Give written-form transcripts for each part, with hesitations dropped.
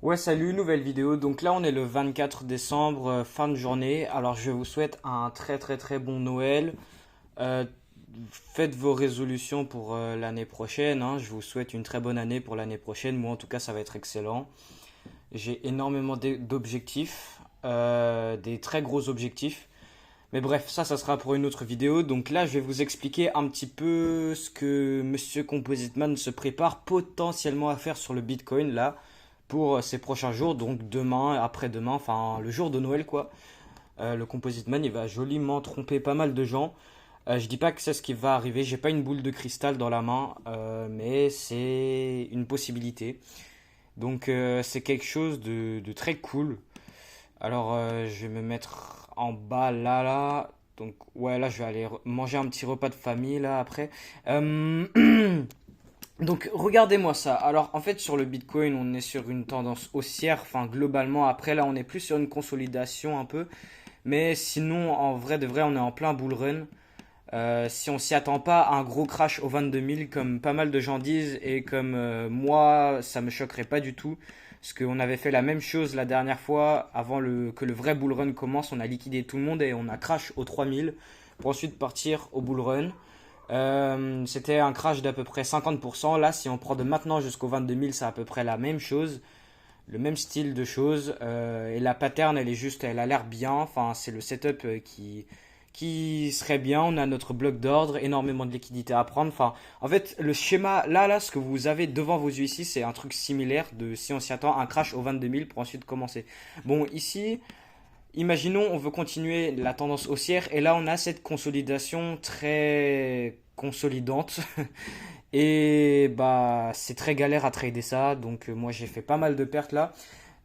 Ouais, salut, nouvelle vidéo. Donc là, on est le 24 décembre, fin de journée. Alors, je vous souhaite un très très très bon Noël. Euh, Faites vos résolutions pour l'année prochaine, hein. Je vous souhaite une très bonne année pour l'année prochaine. Moi, en tout cas, ça va être excellent. J'ai énormément d'objectifs, des très gros objectifs. Mais bref, ça sera pour une autre vidéo. Donc là, je vais vous expliquer un petit peu ce que Monsieur Composite se prépare potentiellement à faire sur le Bitcoin là pour ces prochains jours. Donc demain, après-demain, enfin le jour de Noël quoi. Le Composite il va joliment tromper pas mal de gens. Je dis pas que c'est ce qui va arriver. J'ai pas une boule de cristal dans la main, mais c'est une possibilité. Donc c'est quelque chose de très cool. Alors, je vais me mettre en bas là. Donc, ouais, là, je vais aller manger un petit repas de famille là après. Euh, Donc, regardez-moi ça. Alors, en fait, sur le Bitcoin, on est sur une tendance haussière. Enfin, globalement, après, là, on est plus sur une consolidation un peu. Mais sinon, en vrai de vrai, on est en plein bull run. Si on s'y attend pas à un gros crash au 22 000, comme pas mal de gens disent, et comme moi, ça me choquerait pas du tout, parce qu'on avait fait la même chose la dernière fois, avant que le vrai bull run commence, on a liquidé tout le monde et on a crash au 3000, pour ensuite partir au bull run. C'était un crash d'à peu près 50%. Là, si on prend de maintenant jusqu'au 22 000, c'est à peu près la même chose, le même style de choses. Et la pattern, elle est juste, elle a l'air bien. Enfin, c'est le setup qui serait bien. On a notre bloc d'ordre, énormément de liquidités à prendre. Enfin, en fait, le schéma, là, ce que vous avez devant vos yeux ici, c'est un truc similaire de si on s'y attend, un crash au 22 000 pour ensuite commencer. Bon, ici, imaginons, on veut continuer la tendance haussière et là, on a cette consolidation très consolidante. Et bah, c'est très galère à trader ça. Donc, moi, j'ai fait pas mal de pertes là.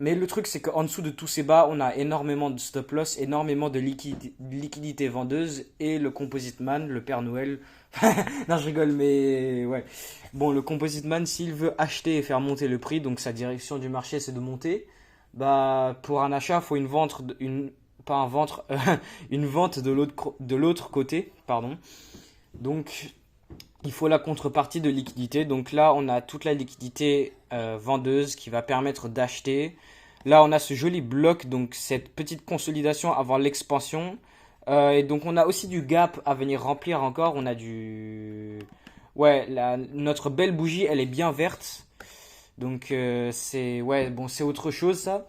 Mais le truc, c'est qu'en dessous de tous ces bas, on a énormément de stop loss, énormément de liquidités vendeuses et le Composite Man, le Père Noël. Non, je rigole, mais ouais. Bon, le Composite Man, s'il veut acheter et faire monter le prix, donc sa direction du marché, c'est de monter, bah, pour un achat, il faut une vente, pas un ventre, une vente de l'autre côté, pardon. Donc, il faut la contrepartie de liquidité. Donc là, on a toute la liquidité vendeuse qui va permettre d'acheter. Là, on a ce joli bloc, donc cette petite consolidation avant l'expansion. Et donc, on a aussi du gap à venir remplir encore. On a du... Ouais, notre belle bougie, elle est bien verte. Donc, c'est... Ouais, bon, c'est autre chose, ça.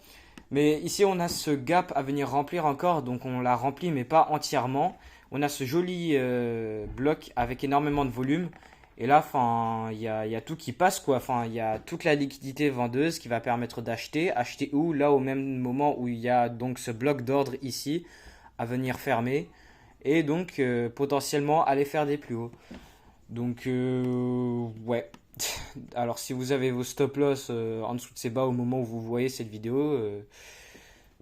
Mais ici, on a ce gap à venir remplir encore. Donc, on l'a rempli, mais pas entièrement. On a ce joli bloc avec énormément de volume. Et là, enfin, il y a tout qui passe, quoi. Enfin, il y a toute la liquidité vendeuse qui va permettre d'acheter. Acheter où? Là, au même moment où il y a donc ce bloc d'ordre ici à venir fermer. Et donc, potentiellement, aller faire des plus hauts. Donc, ouais. Alors, si vous avez vos stop loss en dessous de ces bas au moment où vous voyez cette vidéo,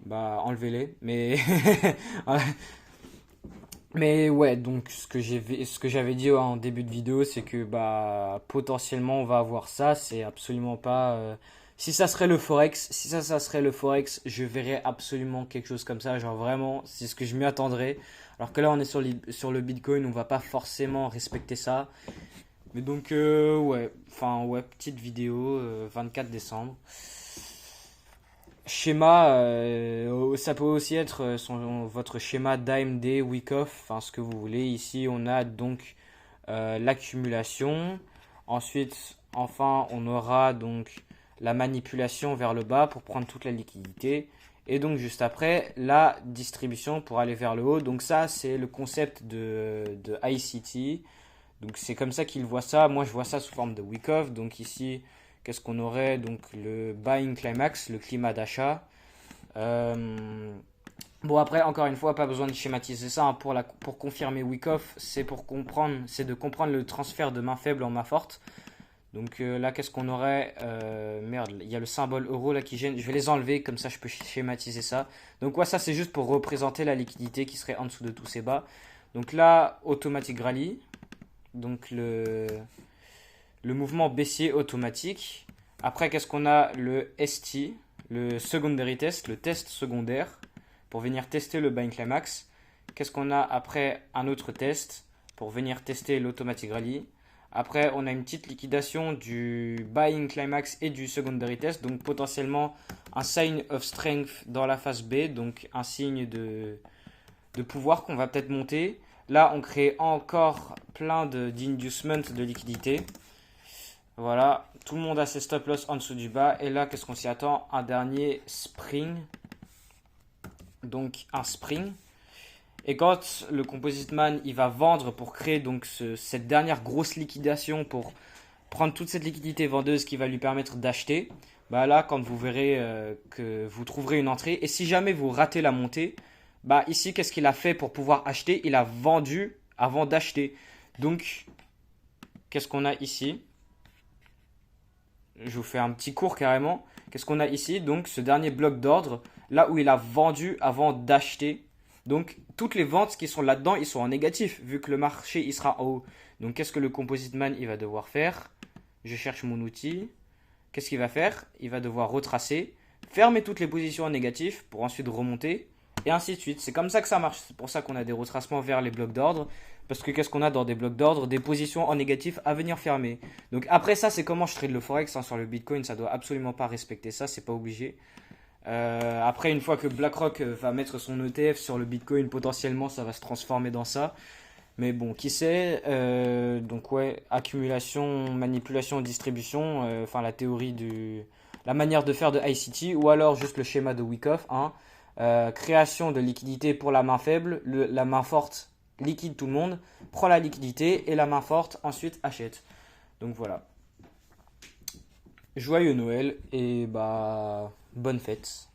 bah, enlevez-les. Mais Mais ouais, donc ce que j'avais dit en début de vidéo, c'est que bah potentiellement on va avoir ça. C'est absolument pas. Si ça serait le forex, si ça serait le forex, je verrais absolument quelque chose comme ça. Genre vraiment, c'est ce que je m'y attendrais. Alors que là, on est sur le Bitcoin, on va pas forcément respecter ça. Mais donc ouais, enfin ouais, petite vidéo, 24 décembre. Schéma, ça peut aussi être votre schéma d'AMD, Wyckoff, enfin ce que vous voulez. Ici, on a donc l'accumulation. Ensuite, enfin, on aura donc la manipulation vers le bas pour prendre toute la liquidité. Et donc, juste après, la distribution pour aller vers le haut. Donc ça, c'est le concept de ICT. Donc c'est comme ça qu'il voit ça. Moi, je vois ça sous forme de Wyckoff. Donc ici, qu'est-ce qu'on aurait? Donc le buying climax, le climat d'achat. Euh, Bon après, encore une fois, pas besoin de schématiser ça, hein. Pour confirmer Wyckoff, c'est de comprendre le transfert de main faible en main forte. Donc là, qu'est-ce qu'on aurait? Merde, il y a le symbole euro là qui gêne. Je vais les enlever, comme ça je peux schématiser ça. Donc ouais, ça c'est juste pour représenter la liquidité qui serait en dessous de tous ces bas. Donc là, automatic rally. Donc le mouvement baissier automatique. Après, qu'est-ce qu'on a? Le ST, le secondary test, le test secondaire, pour venir tester le buying climax. Qu'est-ce qu'on a après? Un autre test pour venir tester l'automatic rally. Après, on a une petite liquidation du buying climax et du secondary test, donc potentiellement un sign of strength dans la phase B, donc un signe de pouvoir qu'on va peut-être monter. Là, on crée encore plein d'inducements de liquidité. Voilà, tout le monde a ses stop loss en dessous du bas. Et là, qu'est-ce qu'on s'y attend? Un dernier spring. Donc, un spring. Et quand le composite man il va vendre pour créer donc cette dernière grosse liquidation pour prendre toute cette liquidité vendeuse qui va lui permettre d'acheter, bah là quand vous verrez que vous trouverez une entrée et si jamais vous ratez la montée, bah ici qu'est-ce qu'il a fait pour pouvoir acheter? Il a vendu avant d'acheter. Donc qu'est-ce qu'on a ici? Je vous fais un petit cours carrément. Qu'est-ce qu'on a ici? Donc ce dernier bloc d'ordre, là où il a vendu avant d'acheter. Donc toutes les ventes qui sont là-dedans, ils sont en négatif, vu que le marché il sera en haut. Donc qu'est-ce que le composite man il va devoir faire? Je cherche mon outil. Qu'est-ce qu'il va faire? Il va devoir retracer, fermer toutes les positions en négatif pour ensuite remonter, et ainsi de suite. C'est comme ça que ça marche. C'est pour ça qu'on a des retracements vers les blocs d'ordre. Parce que qu'est-ce qu'on a dans des blocs d'ordre? Des positions en négatif à venir fermer. Donc après ça, c'est comment je trade le forex, hein, sur le Bitcoin. Ça doit absolument pas respecter ça, c'est pas obligé. Après, une fois que BlackRock va mettre son ETF sur le Bitcoin, potentiellement, ça va se transformer dans ça. Mais bon, qui sait? Donc ouais, accumulation, manipulation, distribution. Enfin, la théorie la manière de faire de ICT, ou alors juste le schéma de Wyckoff. Hein. Création de liquidité pour la main faible, la main forte liquide tout le monde, prend la liquidité et la main forte ensuite achète. Donc voilà. Joyeux Noël et bah bonne fête.